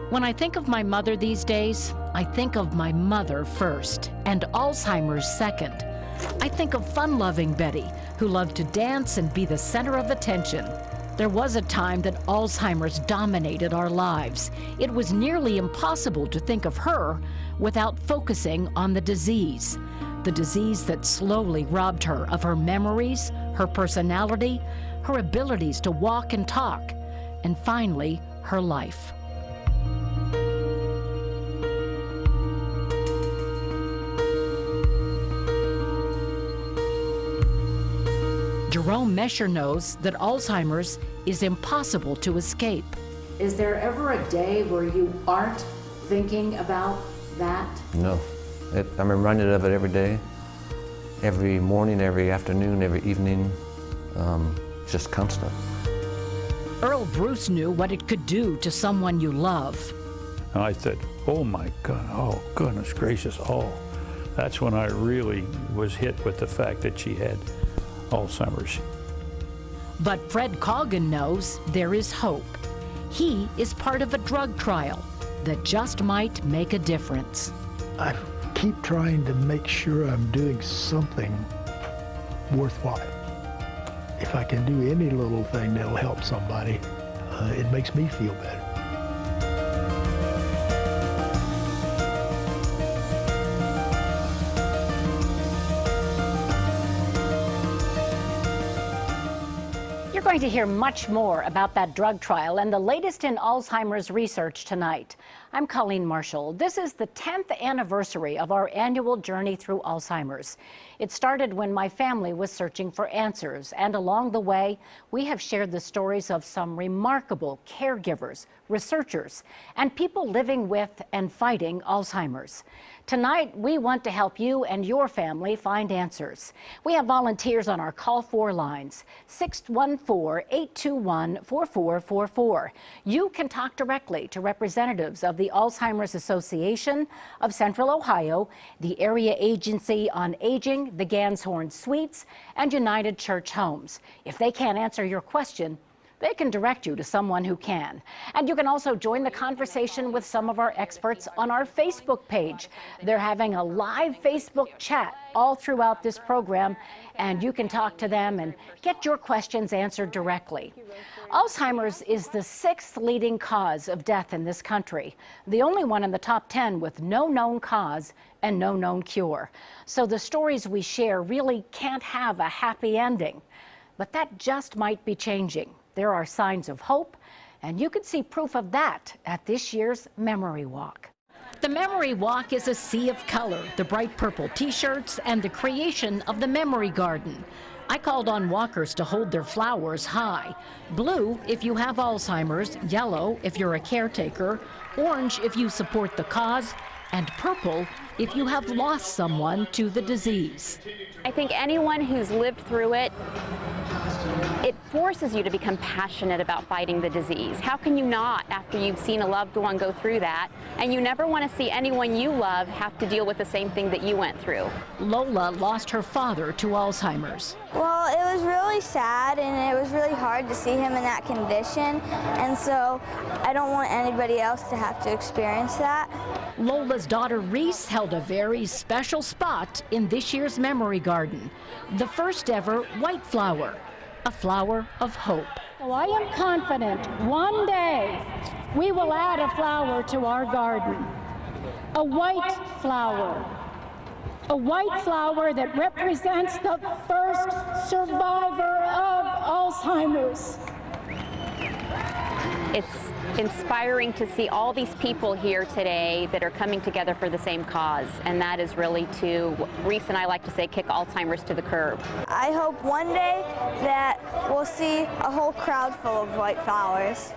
When I think of my mother these days, I think of my mother first and Alzheimer's second. I think of fun-loving Betty, who loved to dance and be the center of attention. There was a time that Alzheimer's dominated our lives. It was nearly impossible to think of her without focusing on the disease that slowly robbed her of her memories, her personality, her abilities to walk and talk, and finally, her life. Jerome Mesher knows that Alzheimer's is impossible to escape. Is there ever a day where you aren't thinking about that? No. I'm reminded of it every day, every morning, every afternoon, every evening. It's just constant. Earl Bruce knew what it could do to someone you love. And I said, oh my God, oh goodness gracious, oh. That's when I really was hit with the fact that she had Alzheimer's. But Fred Coggan knows there is hope. He is part of a drug trial that just might make a difference. I keep trying to make sure I'm doing something worthwhile. If I can do any little thing that'll help somebody, it makes me feel better. You're going to hear much more about that drug trial and the latest in Alzheimer's research tonight. I'm Colleen Marshall. This is the 10th anniversary of our annual journey through Alzheimer's. It started when my family was searching for answers, and along the way, we have shared the stories of some remarkable caregivers, researchers, and people living with and fighting Alzheimer's. Tonight, we want to help you and your family find answers. We have volunteers on our Call 4 lines, 614-821-4444. You can talk directly to representatives of the Alzheimer's Association of Central Ohio, the Area Agency on Aging, the Ganshorn Suites, and United Church Homes. If they can't answer your question, they can direct you to someone who can. And you can also join the conversation with some of our experts on our Facebook page. They're having a live Facebook chat all throughout this program, and you can talk to them and get your questions answered directly. Alzheimer's is the 6th leading cause of death in this country, the only one in the top 10 with no known cause and no known cure. So the stories we share really can't have a happy ending, but that just might be changing. There are signs of hope, and you can see proof of that at this year's Memory Walk. The Memory Walk is a sea of color, the bright purple t-shirts, and the creation of the Memory Garden. I called on walkers to hold their flowers high. Blue if you have Alzheimer's, yellow if you're a caretaker, orange if you support the cause, and purple if you have lost someone to the disease. I think anyone who's lived through it, it forces you to become passionate about fighting the disease. How can you not after you've seen a loved one go through that? And you never want to see anyone you love have to deal with the same thing that you went through. Lola lost her father to Alzheimer's. Well, it was really sad, and it was really hard to see him in that condition, and so I don't want anybody else to have to experience that. Lola's daughter Reese held a very special spot in this year's Memory Garden, the first ever white flower, a flower of hope. So I am confident one day we will add a flower to our garden, a white flower. A white flower that represents the first survivor of Alzheimer's. It's inspiring to see all these people here today that are coming together for the same cause, and that is really to, Reese and I like to say, kick Alzheimer's to the curb. I hope one day that we'll see a whole crowd full of white flowers.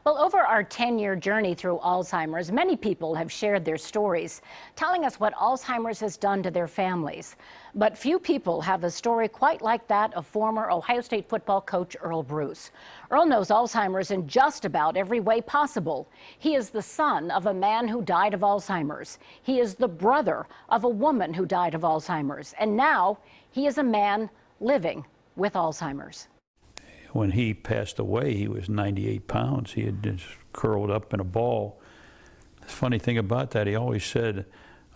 Well, over our 10-year journey through Alzheimer's, many people have shared their stories, telling us what Alzheimer's has done to their families. But few people have a story quite like that of former Ohio State football coach Earl Bruce. Earl knows Alzheimer's in just about every way possible. He is the son of a man who died of Alzheimer's. He is the brother of a woman who died of Alzheimer's. And now he is a man living with Alzheimer's. when he passed away, he was 98 pounds. He had just curled up in a ball. The funny thing about that, he always said,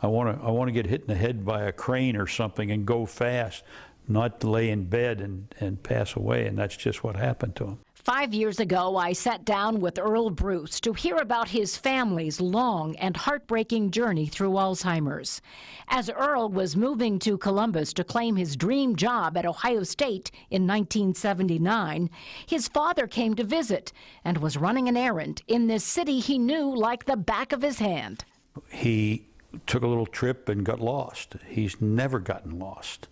I want to get hit in the head by a crane or something and go fast, not lay in bed and pass away, and that's just what happened to him. 5 years ago, I sat down with Earl Bruce to hear about his family's long and heartbreaking journey through Alzheimer's. As Earl was moving to Columbus to claim his dream job at Ohio State in 1979, his father came to visit and was running an errand in this city he knew like the back of his hand. He took a little trip and got lost. He's never gotten lost,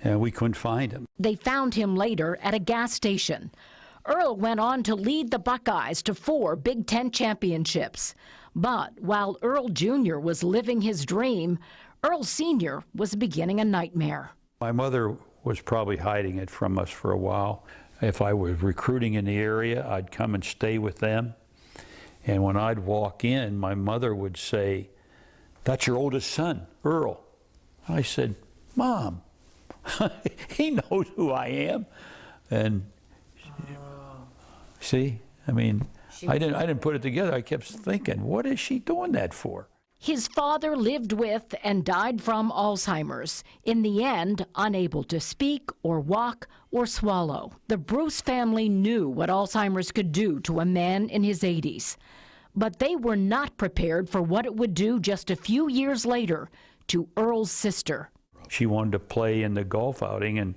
and we couldn't find him. They found him later at a gas station. Earl went on to lead the Buckeyes to 4 Big Ten championships. But while Earl Jr. was living his dream, Earl Sr. was beginning a nightmare. My mother was probably hiding it from us for a while. If I was recruiting in the area, I'd come and stay with them. And when I'd walk in, my mother would say, "That's your oldest son, Earl." I said, "Mom, he knows who I am." And see, I mean, I didn't put it together. I kept thinking, what is she doing that for? His father lived with and died from Alzheimer's, in the end unable to speak or walk or swallow. The Bruce family knew what Alzheimer's could do to a man in his 80s, but they were not prepared for what it would do just a few years later to Earl's sister. She wanted to play in the golf outing, and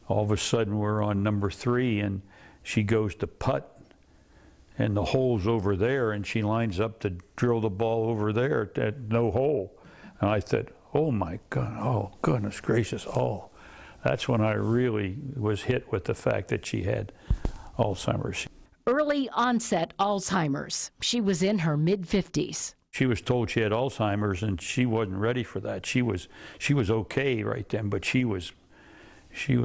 all of a sudden we're on number 3, and she goes to putt, and the hole's over there, and she lines up to drill the ball over there at no hole. And I said, oh my God, oh goodness gracious, oh. That's when I really was hit with the fact that she had Alzheimer's. Early onset Alzheimer's. She was in her mid-50s. She was told she had Alzheimer's, and she wasn't ready for that. She was okay right then, but she was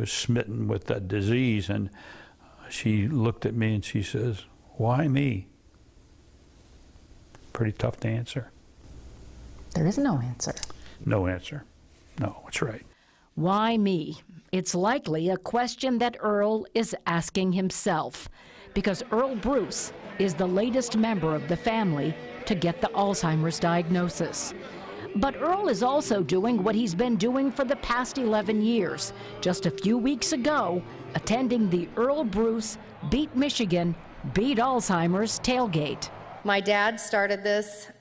smitten with that disease, and she looked at me and she says, "Why me?" Pretty tough to answer. There is no answer. No answer. No, that's right. Why me? It's likely a question that Earl is asking himself, because Earl Bruce is the latest member of the family to get the Alzheimer's diagnosis. But Earl is also doing what he's been doing for the past 11 years. Just a few weeks ago, attending the Earl Bruce Beat Michigan, Beat Alzheimer's tailgate. My dad started this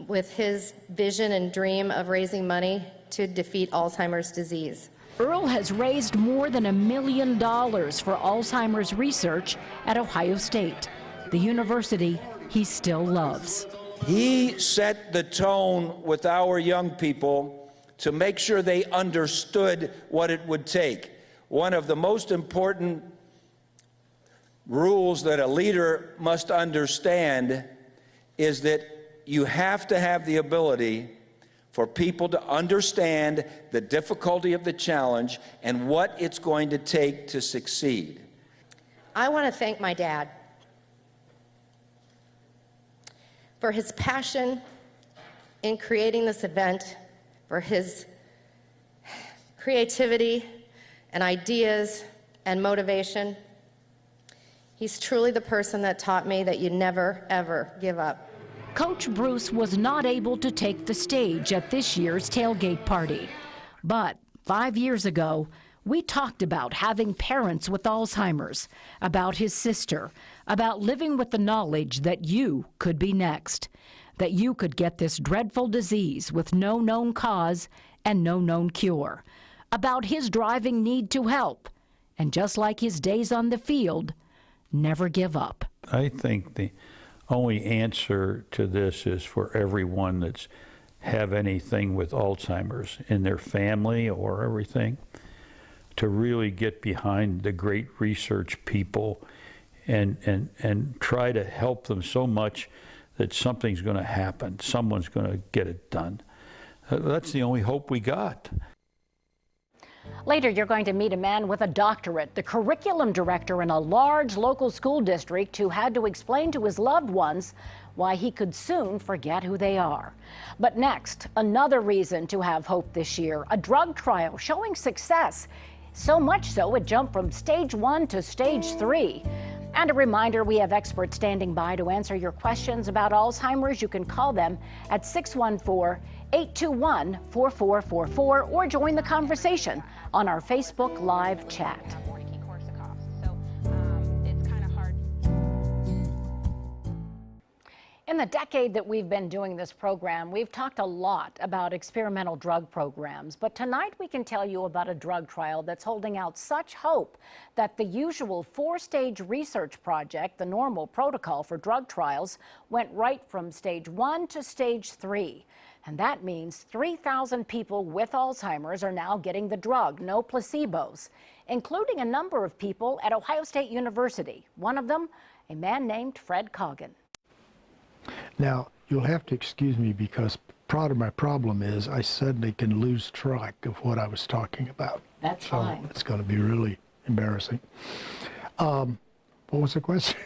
with his vision and dream of raising money to defeat Alzheimer's disease. Earl has raised more than $1 million for Alzheimer's research at Ohio State, the university he still loves. He set the tone with our young people to make sure they understood what it would take. One of the most important rules that a leader must understand is that you have to have the ability for people to understand the difficulty of the challenge and what it's going to take to succeed. I want to thank my dad for his passion in creating this event, for his creativity and ideas and motivation. He's truly the person that taught me that you never, ever give up. Coach Bruce was not able to take the stage at this year's tailgate party. But 5 years ago, we talked about having parents with Alzheimer's, about his sister, about living with the knowledge that you could be next, that you could get this dreadful disease with no known cause and no known cure, about his driving need to help, and just like his days on the field, never give up. I think the only answer to this is for everyone that's have anything with Alzheimer's in their family or everything, to really get behind the great research people and try to help them so much that something's going to happen. Someone's going to get it done. That's the only hope we got. Later, you're going to meet a man with a doctorate, the curriculum director in a large local school district who had to explain to his loved ones why he could soon forget who they are. But next, another reason to have hope this year, a drug trial showing success So much so, it jumped from stage 1 to stage 3. And a reminder, we have experts standing by to answer your questions about Alzheimer's. You can call them at 614-821-4444 or join the conversation on our Facebook Live chat. In the decade that we've been doing this program, we've talked a lot about experimental drug programs, but tonight we can tell you about a drug trial that's holding out such hope that the usual 4-stage research project, the normal protocol for drug trials, went right from stage 1 to stage 3. And that means 3,000 people with Alzheimer's are now getting the drug, no placebos, including a number of people at Ohio State University. One of them, a man named Fred Coggan. Now, you'll have to excuse me because part of my problem is I suddenly can lose track of what I was talking about. That's fine. It's going to be really embarrassing. What was the question?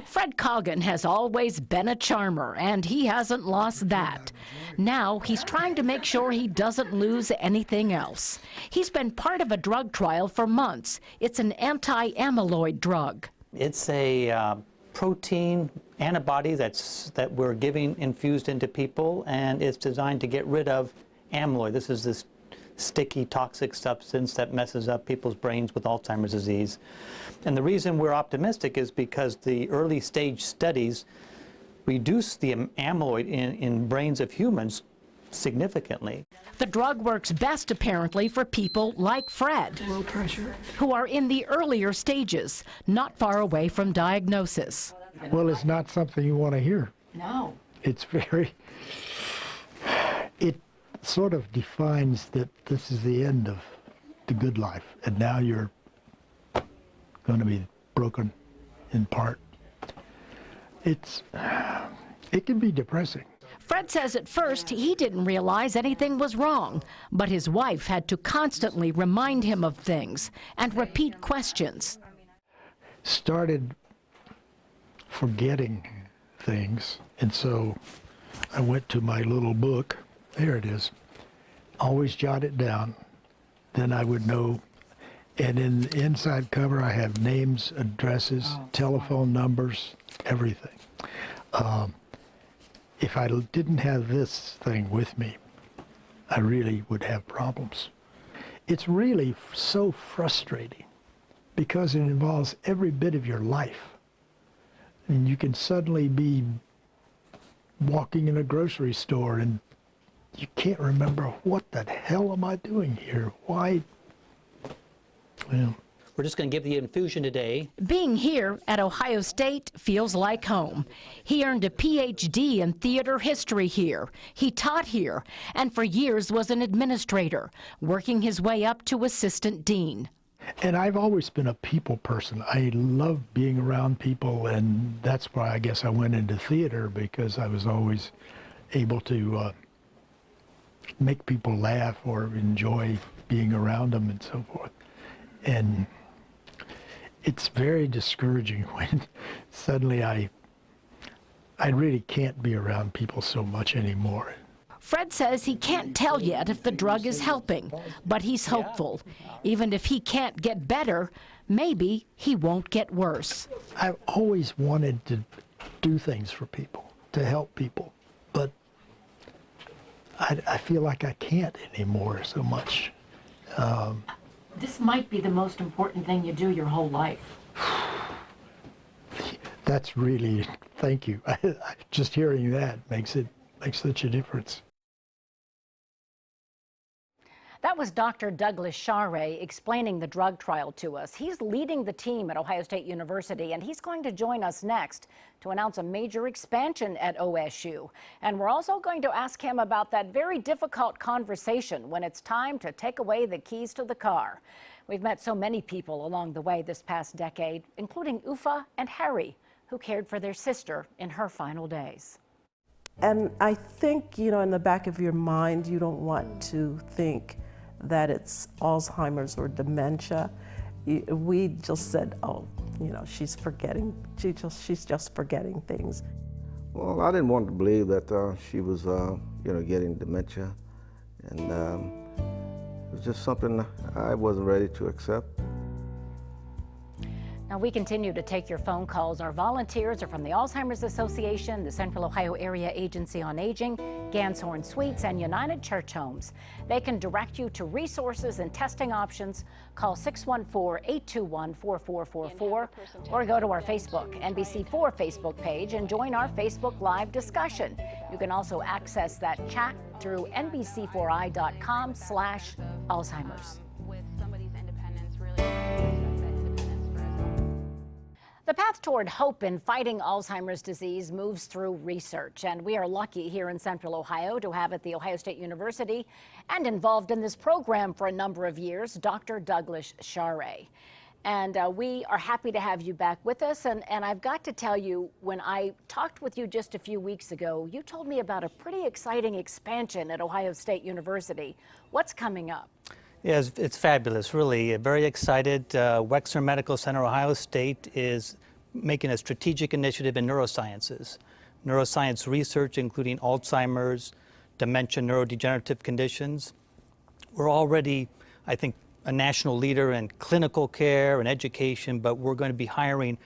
Fred Coggan has always been a charmer, and he hasn't lost that. Now he's trying to make sure he doesn't lose anything else. He's been part of a drug trial for months. It's an anti-amyloid drug. It's a protein antibody that we're giving infused into people, and it's designed to get rid of amyloid. This is this sticky, toxic substance that messes up people's brains with Alzheimer's disease. And the reason we're optimistic is because the early stage studies reduce the amyloid in brains of humans significantly. The drug works best, apparently, for people like Fred, Low pressure. who are in the earlier stages, not far away from diagnosis. Well, it's not something you want to hear. No. It's very, it sort of defines that this is the end of the good life, and now you're going to be broken in part. It can be depressing. Fred says at first he didn't realize anything was wrong, but his wife had to constantly remind him of things and repeat questions. Started forgetting things, and so I went to my little book. There it is. Always jot it down. Then I would know. And in the inside cover, I have names, addresses, telephone numbers, everything. If I didn't have this thing with me, I really would have problems. It's really so frustrating because it involves every bit of your life. And you can suddenly be walking in a grocery store and you can't remember, what the hell am I doing here? Why? Well, We're just going to give the infusion today. Being here at Ohio State feels like home. He earned a PhD in theater history here. He taught here, and for years was an administrator, working his way up to assistant dean. and I've always been a people person. I love being around people, and that's why I guess I went into theater, because I was always able to make people laugh or enjoy being around them and so forth. And it's very discouraging when suddenly I really can't be around people so much anymore. Fred says he can't tell yet if the drug is helping, but he's hopeful. Even if he can't get better, maybe he won't get worse. I've always wanted to do things for people, to help people, but I feel like I can't anymore so much. This might be the most important thing you do your whole life. That's really, thank you. Just hearing that makes such a difference. That was Dr. Douglas Shaarei explaining the drug trial to us. He's leading the team at Ohio State University, and he's going to join us next to announce a major expansion at OSU. And we're also going to ask him about that very difficult conversation when it's time to take away the keys to the car. We've met so many people along the way this past decade, including Ufa and Harry, who cared for their sister in her final days. And I think, you know, in the back of your mind, you don't want to think that it's Alzheimer's or dementia. We just said, oh, you know, she's forgetting. She's just forgetting things. Well, I didn't want to believe that she was, you know, getting dementia, and was just something I wasn't ready to accept. Now, we continue to take your phone calls. Our volunteers are from the Alzheimer's Association, the Central Ohio Area Agency on Aging, Ganshorn Suites, and United Church Homes. They can direct you to resources and testing options. Call 614-821-4444 or go to our Facebook, NBC4 Facebook page, and join our Facebook Live discussion. You can also access that chat through nbc4i.com/Alzheimer's. The path toward hope in fighting Alzheimer's disease moves through research, and we are lucky here in Central Ohio to have at The Ohio State University and involved in this program for a number of years, Dr. Douglas Shaarei. And we are happy to have you back with us. And I've got to tell you, when I talked with you just a few weeks ago, you told me about a pretty exciting expansion at Ohio State University. What's coming up? Yeah, it's fabulous, really. Very excited. Wexner Medical Center, Ohio State is making a strategic initiative in neurosciences. Neuroscience research, including Alzheimer's, dementia, neurodegenerative conditions. We're already, I think, a national leader in clinical care and education, but we're going to be hiring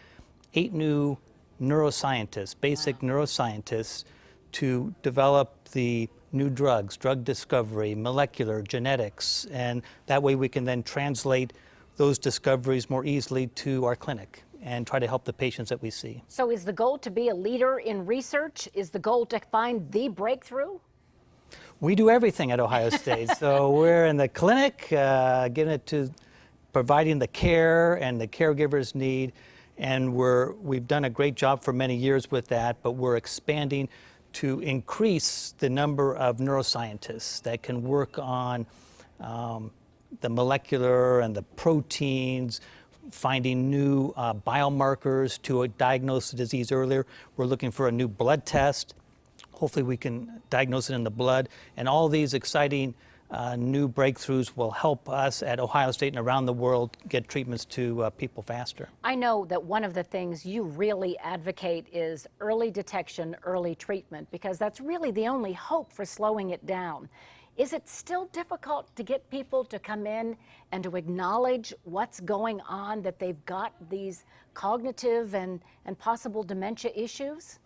8 new neuroscientists, basic neuroscientists, to develop the new drugs, drug discovery, molecular, genetics, and that way we can then translate those discoveries more easily to our clinic and try to help the patients that we see. So is the goal to be a leader in research? Is the goal to find the breakthrough? We do everything at Ohio State. So we're in the clinic, getting it to providing the care and the caregivers need, and we've done a great job for many years with that, but we're expanding to increase the number of neuroscientists that can work on the molecular and the proteins, finding new biomarkers to diagnose the disease earlier. We're looking for a new blood test. Hopefully we can diagnose it in the blood. And all these exciting new breakthroughs will help us at Ohio State and around the world get treatments to people faster. I know that one of the things you really advocate is early detection, early treatment, because that's really the only hope for slowing it down. Is it still difficult to get people to come in and to acknowledge what's going on, that they've got these cognitive and possible dementia issues?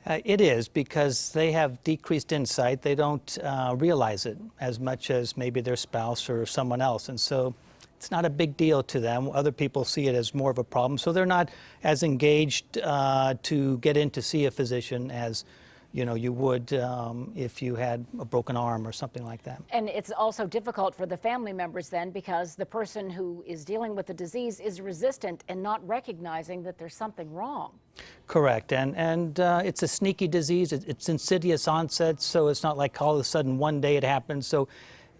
It is, because they have decreased insight. They don't realize it as much as maybe their spouse or someone else. And so it's not a big deal to them. Other people see it as more of a problem. So they're not as engaged to get in to see a physician as you would if you had a broken arm or something like that. And it's also difficult for the family members then, because the person who is dealing with the disease is resistant and not recognizing that there's something wrong. Correct, and it's a sneaky disease. It's insidious onset, so it's not like all of a sudden one day it happens. So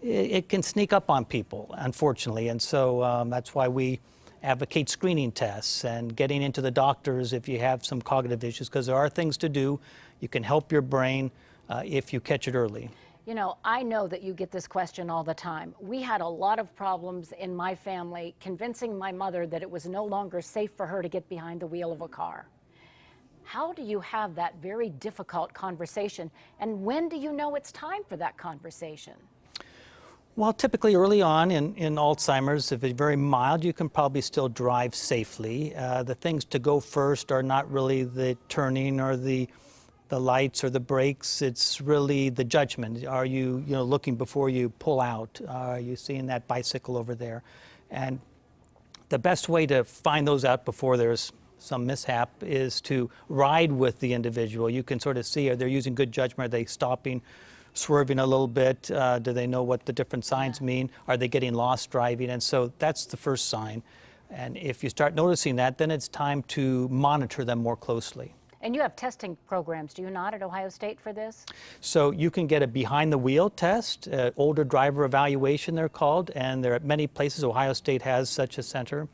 it can sneak up on people, unfortunately, and so that's why we advocate screening tests and getting into the doctors if you have some cognitive issues, because there are things to do. You can help your brain if you catch it early. You know, I know that you get this question all the time. We had a lot of problems in my family convincing my mother that it was no longer safe for her to get behind the wheel of a car. How do you have that very difficult conversation, and when do you know it's time for that conversation? Well, typically early on in Alzheimer's, if it's very mild, you can probably still drive safely. The things to go first are not really the turning or the lights or the brakes. It's really the judgment. Are you looking before you pull out? Are you seeing that bicycle over there? And the best way to find those out before there's some mishap is to ride with the individual. You can sort of see, are they using good judgment? Are they stopping, swerving a little bit? Do they know what the different signs mean? Are they getting lost driving? And so that's the first sign. And if you start noticing that, then it's time to monitor them more closely. And you have testing programs, do you not, at Ohio State for this? So you can get a behind-the-wheel test, older driver evaluation they're called, and they're at many places. Ohio State has such a center.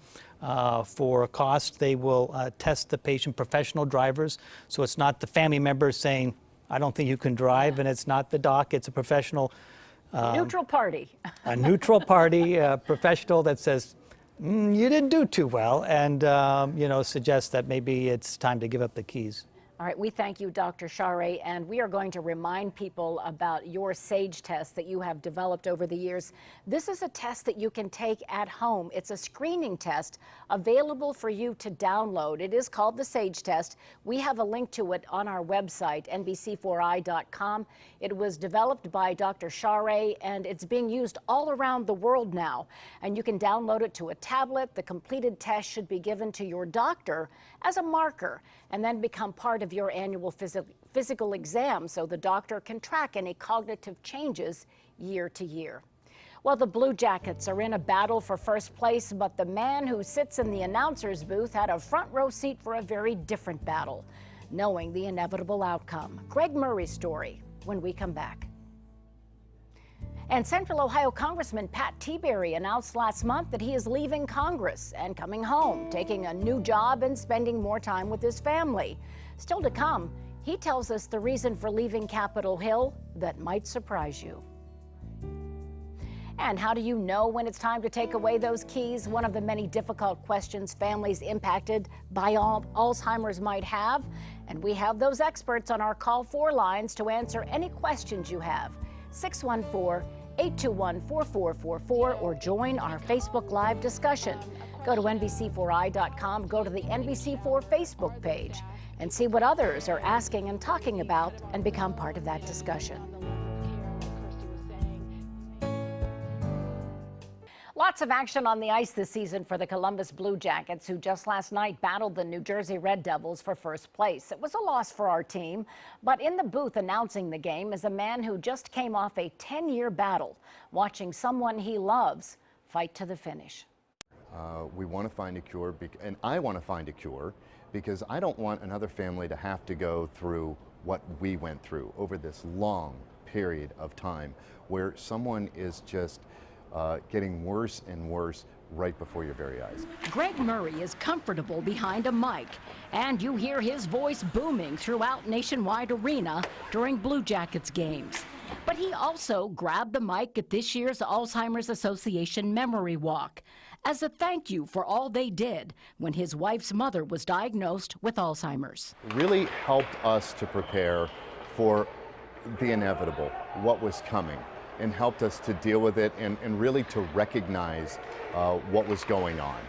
For a cost, they will test the patient, professional drivers, so it's not the family member saying, I don't think you can drive, and it's not the doc, it's a professional. Neutral party. A neutral party, professional that says, you didn't do too well, and suggests that maybe it's time to give up the keys. All right, we thank you, Dr. Shaarei, and we are going to remind people about your SAGE test that you have developed over the years. This is a test that you can take at home. It's a screening test available for you to download. It is called the SAGE test. We have a link to it on our website, NBC4i.com. It was developed by Dr. Shaarei, and it's being used all around the world now. And you can download it to a tablet. The completed test should be given to your doctor as a marker and then become part of your annual physical exam so the doctor can track any cognitive changes year to year. Well, the Blue Jackets are in a battle for first place, but the man who sits in the announcer's booth had a front row seat for a very different battle, knowing the inevitable outcome. Greg Murray's story when we come back. And Central Ohio Congressman Pat Tiberi announced last month that he is leaving Congress and coming home, taking a new job and spending more time with his family. Still to come, he tells us the reason for leaving Capitol Hill that might surprise you. And how do you know when it's time to take away those keys? One of the many difficult questions families impacted by Alzheimer's might have. And we have those experts on our Call 4 lines to answer any questions you have. 614-821-4444 or join our Facebook Live discussion. Go to NBC4i.com, go to the NBC4 Facebook page, and see what others are asking and talking about and become part of that discussion. Lots of action on the ice this season for the Columbus Blue Jackets, who just last night battled the New Jersey Red Devils for first place. It was a loss for our team, but in the booth announcing the game is a man who just came off a 10-year battle, watching someone he loves fight to the finish. We want to find a cure, and I want to find a cure because I don't want another family to have to go through what we went through over this long period of time where someone is just getting worse and worse right before your very eyes. Greg Murray is comfortable behind a mic, and you hear his voice booming throughout Nationwide Arena during Blue Jackets games. But he also grabbed the mic at this year's Alzheimer's Association Memory Walk as a thank you for all they did when his wife's mother was diagnosed with Alzheimer's. It really helped us to prepare for the inevitable, what was coming, and helped us to deal with it and really to recognize what was going on.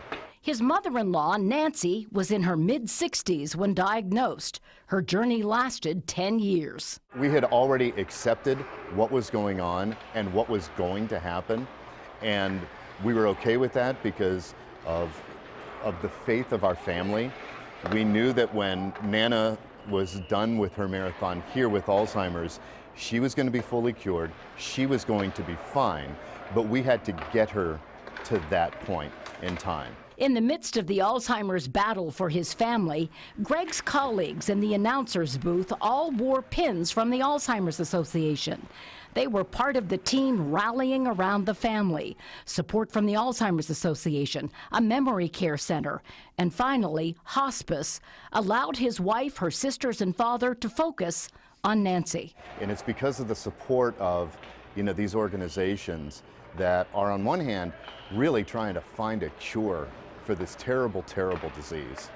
His mother-in-law, Nancy, was in her mid-60s when diagnosed. Her journey lasted 10 years. We had already accepted what was going on and what was going to happen, and we were okay with that because of the faith of our family. We knew that when Nana was done with her marathon here with Alzheimer's, she was going to be fully cured, she was going to be fine, but we had to get her to that point in time. In the midst of the Alzheimer's battle for his family, Greg's colleagues in the announcer's booth all wore pins from the Alzheimer's Association. They were part of the team rallying around the family, support from the Alzheimer's Association, a memory care center, and finally, hospice allowed his wife, her sisters, and father to focus on Nancy. And it's because of the support of, these organizations that are on one hand really trying to find a cure for this terrible, terrible disease.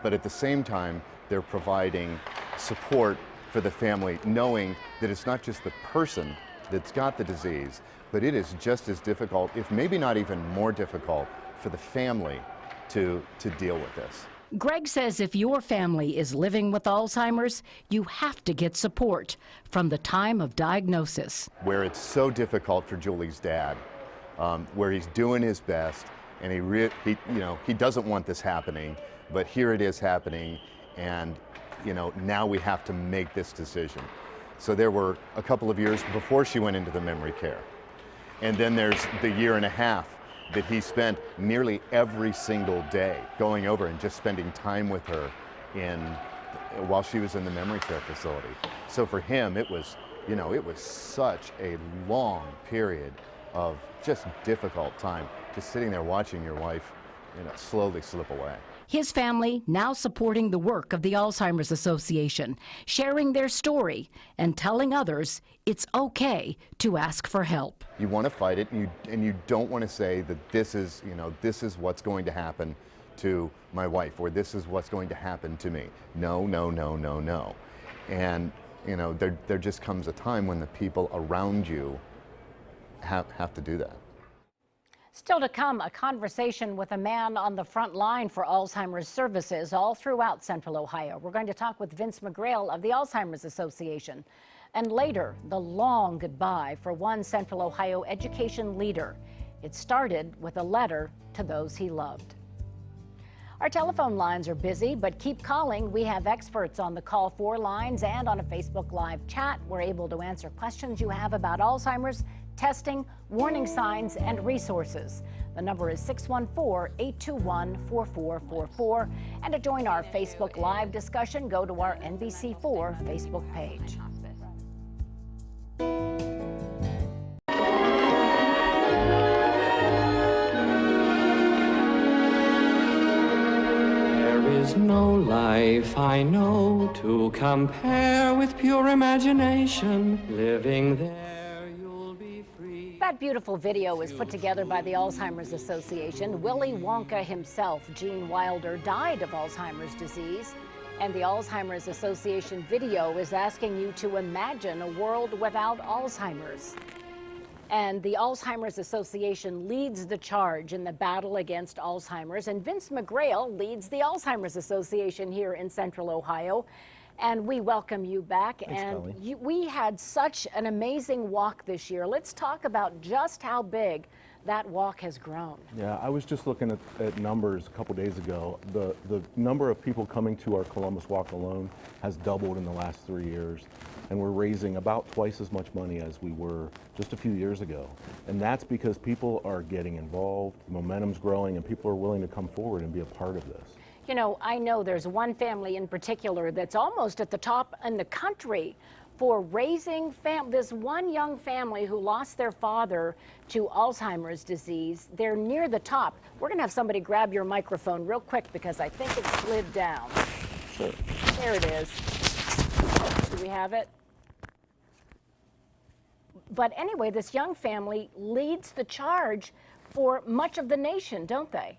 But at the same time, they're providing support for the family, knowing that it's not just the person that's got the disease, but it is just as difficult, if maybe not even more difficult, for the family to deal with this. Greg says if your family is living with Alzheimer's, you have to get support from the time of diagnosis. Where it's so difficult for Julie's dad, where he's doing his best, and he doesn't want this happening, but here it is happening, and now we have to make this decision. So there were a couple of years before she went into the memory care, and then there's the year and a half that he spent nearly every single day going over and just spending time with her while she was in the memory care facility. So for him, it was such a long period of just difficult time, just sitting there watching your wife, slowly slip away. His family now supporting the work of the Alzheimer's Association, sharing their story and telling others it's okay to ask for help. You want to fight it, and you don't want to say that this is what's going to happen to my wife, or this is what's going to happen to me. No, no, no, no, no. And you know, there just comes a time when the people around you have to do that. Still to come, a conversation with a man on the front line for Alzheimer's services all throughout Central Ohio. We're going to talk with Vince McGrail of the Alzheimer's Association. And later, the long goodbye for one Central Ohio education leader. It started with a letter to those he loved. Our telephone lines are busy, but keep calling. We have experts on the call 4 lines and on a Facebook Live chat. We're able to answer questions you have about Alzheimer's, testing, warning signs, and resources. The number is 614-821-4444. And to join our Facebook Live discussion, go to our NBC4 Facebook page. There is no life I know to compare with pure imagination. Living there, you'll be free. That beautiful video was put together by the Alzheimer's Association. Willy Wonka himself, Gene Wilder, died of Alzheimer's disease. And the Alzheimer's Association video is asking you to imagine a world without Alzheimer's. And the Alzheimer's Association leads the charge in the battle against Alzheimer's. And Vince McGrail leads the Alzheimer's Association here in Central Ohio. And we welcome you back. Thanks, and we had such an amazing walk this year. Let's talk about just how big that walk has grown. Yeah, I was just looking at numbers a couple days ago. The number of people coming to our Columbus Walk alone has doubled in the last 3 years. And we're raising about twice as much money as we were just a few years ago. And that's because people are getting involved, momentum's growing, and people are willing to come forward and be a part of this. You know, I know there's one family in particular that's almost at the top in the country for raising this one young family who lost their father to Alzheimer's disease. They're near the top. We're going to have somebody grab your microphone real quick because I think it slid down. Sure. There it is. Do we have it? But anyway, this young family leads the charge for much of the nation, don't they?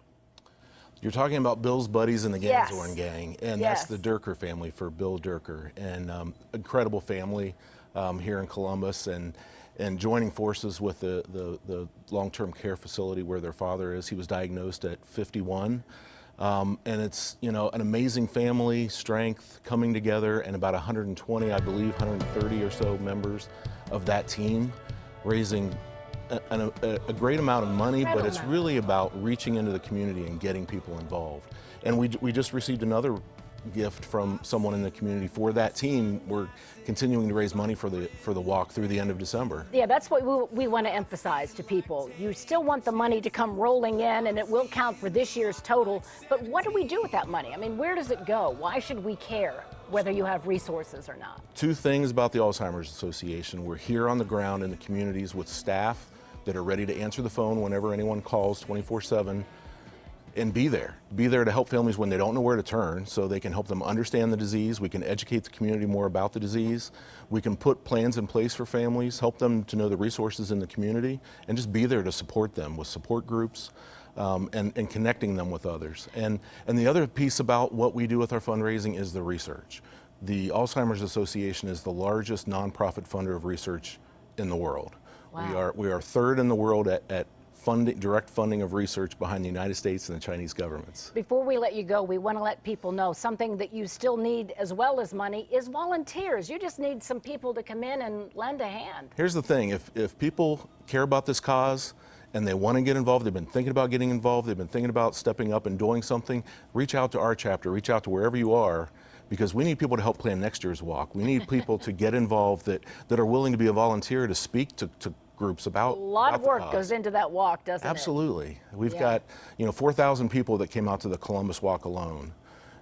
You're talking about Bill's buddies in the Yes. Ganshorn gang, and Yes. that's the Durker family for Bill Durker, and incredible family here in Columbus, and joining forces with the long-term care facility where their father is. He was diagnosed at 51, and it's, you know, an amazing family strength coming together, and about 120, I believe, 130 or so members of that team, raising a great amount of money, but it's really about reaching into the community and getting people involved. And we just received another gift from someone in the community for that team. We're continuing to raise money for the walk through the end of December. Yeah, that's what we want to emphasize to people. You still want the money to come rolling in, and it will count for this year's total. But what do we do with that money? I mean, where does it go? Why should we care whether you have resources or not? Two things about the Alzheimer's Association. We're here on the ground in the communities with staff that are ready to answer the phone whenever anyone calls 24/7 and be there to help families when they don't know where to turn, so they can help them understand the disease. We can educate the community more about the disease. We can put plans in place for families, help them to know the resources in the community, and just be there to support them with support groups and connecting them with others. And the other piece about what we do with our fundraising is the research. The Alzheimer's Association is the largest nonprofit funder of research in the world. Wow. We are third in the world at direct funding of research behind the United States and the Chinese governments. Before we let you go, we want to let people know something that you still need as well as money is volunteers. You just need some people to come in and lend a hand. Here's the thing, if people care about this cause and they want to get involved, they've been thinking about getting involved, they've been thinking about stepping up and doing something, reach out to our chapter, reach out to wherever you are, because we need people to help plan next year's walk. We need people to get involved that are willing to be a volunteer to speak to groups about a lot of work goes into that walk, doesn't it? Absolutely. We've got 4,000 people that came out to the Columbus Walk alone,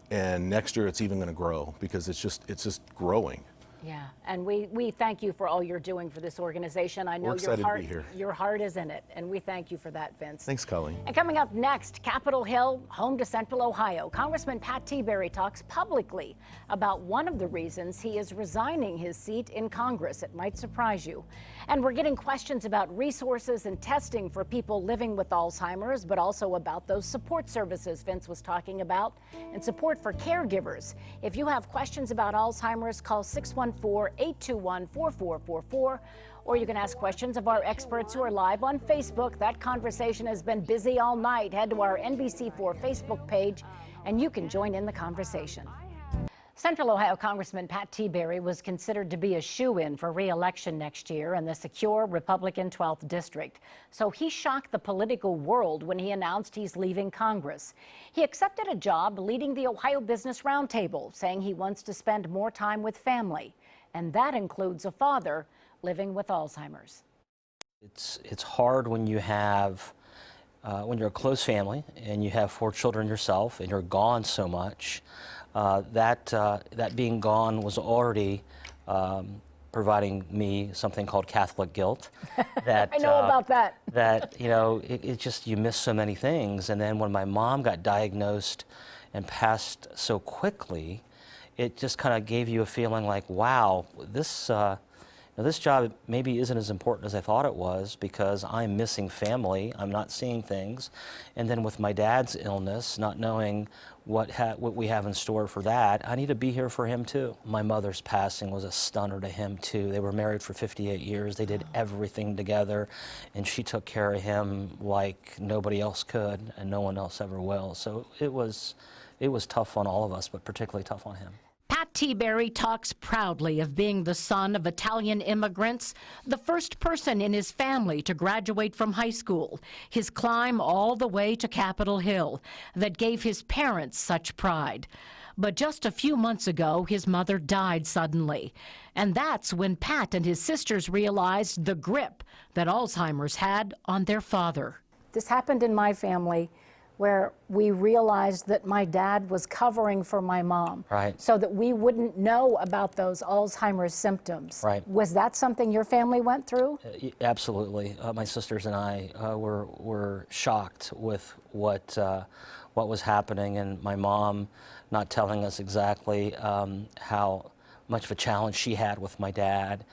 and next year it's even going to grow because it's just growing. Yeah, and we thank you for all you're doing for this organization. I know We're excited to be here. your heart is in it, and we thank you for that, Vince. Thanks, Colleen. And coming up next, Capitol Hill, home to Central Ohio, Congressman Pat Tiberi talks publicly about one of the reasons he is resigning his seat in Congress. It might surprise you. And we're getting questions about resources and testing for people living with Alzheimer's, but also about those support services Vince was talking about and support for caregivers. If you have questions about Alzheimer's, call 614-821-4444, or you can ask questions of our experts who are live on Facebook. That conversation has been busy all night. Head to our NBC4 Facebook page, and you can join in the conversation. Central Ohio Congressman Pat Tiberi was considered to be a shoo-in for re-election next year in the secure Republican 12th District. So he shocked the political world when he announced he's leaving Congress. He accepted a job leading the Ohio Business Roundtable, saying he wants to spend more time with family. And that includes a father living with Alzheimer's. It's hard when you have, when you're a close family and you have 4 children yourself and you're gone so much. That being gone was already providing me something called Catholic guilt. That, I know about that. That, you know, it just, you miss so many things. And then when my mom got diagnosed and passed so quickly, it just kind of gave you a feeling like, wow, this job maybe isn't as important as I thought it was, because I'm missing family, I'm not seeing things. And then with my dad's illness, not knowing what we have in store for that, I need to be here for him too. My mother's passing was a stunner to him too. They were married for 58 years. They did everything together, and she took care of him like nobody else could, and no one else ever will. So it was tough on all of us, but particularly tough on him. Pat Tiberi talks proudly of being the son of Italian immigrants, the first person in his family to graduate from high school, his climb all the way to Capitol Hill that gave his parents such pride. But just a few months ago, his mother died suddenly. And that's when Pat and his sisters realized the grip that Alzheimer's had on their father. This happened in my family, where we realized that my dad was covering for my mom, right, so that we wouldn't know about those Alzheimer's symptoms. Right. Was that something your family went through? Absolutely. My sisters and I were shocked with what was happening, and my mom not telling us exactly how much of a challenge she had with my dad.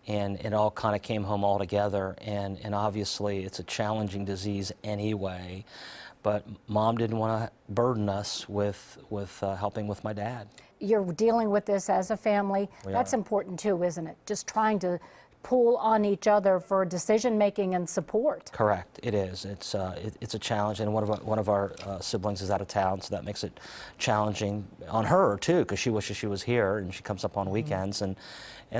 And it all kind of came home all together, and obviously it's a challenging disease anyway. But Mom didn't want to burden us with helping with my dad. You're dealing with this as a family. That's important too, isn't it? Just trying to pull on each other for decision making and support. Correct. It is. It's a challenge, and one of our siblings is out of town, so that makes it challenging on her too, because she wishes she was here, and she comes up on weekends, and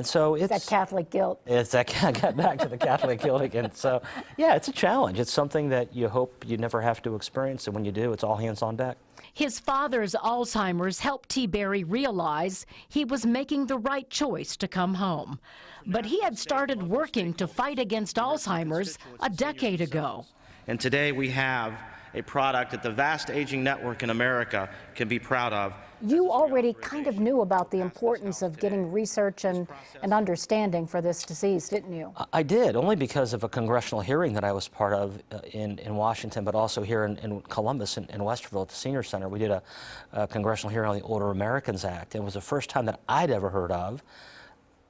so it's that Catholic guilt. It's that, I got back to the Catholic guilt again. So yeah, it's a challenge. It's something that you hope you never have to experience, and when you do, it's all hands on deck. His father's Alzheimer's helped Tiberi realize he was making the right choice to come home. But he had started working to fight against Alzheimer's a decade ago. And today we have a product that the vast aging network in America can be proud of. You already kind of knew about the importance of getting research and understanding for this disease, didn't you? I did, only because of a congressional hearing that I was part of in Washington, but also here in Columbus, in Westerville at the Senior Center. We did a congressional hearing on the Older Americans Act. It was the first time that I'd ever heard of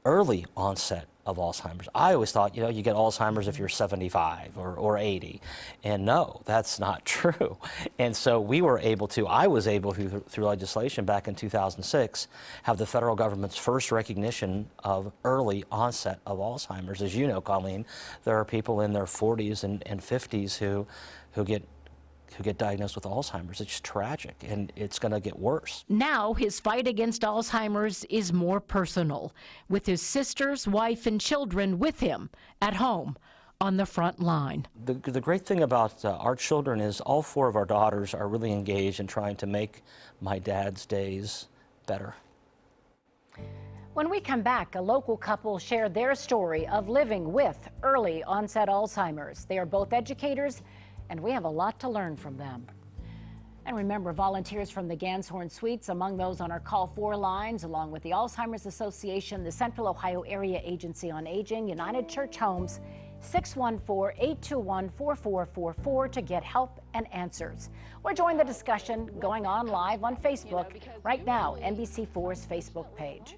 early onset of Alzheimer's. I always thought, you know, you get Alzheimer's if you're 75 or 80. And no, that's not true. And so I was able through legislation back in 2006, have the federal government's first recognition of early onset of Alzheimer's. As you know, Colleen, there are people in their 40s and 50s who get diagnosed with Alzheimer's. It's tragic, and it's going to get worse. Now his fight against Alzheimer's is more personal, with his sisters, wife, and children with him at home on the front line. The great thing about our children is all 4 of our daughters are really engaged in trying to make my dad's days better. When we come back, a local couple shared their story of living with early onset Alzheimer's. They are both educators, and we have a lot to learn from them. And remember, volunteers from the Ganshorn Suites, among those on our Call 4 lines, along with the Alzheimer's Association, the Central Ohio Area Agency on Aging, United Church Homes, 614-821-4444 to get help and answers. Or join the discussion going on live on Facebook right now, NBC4's Facebook page.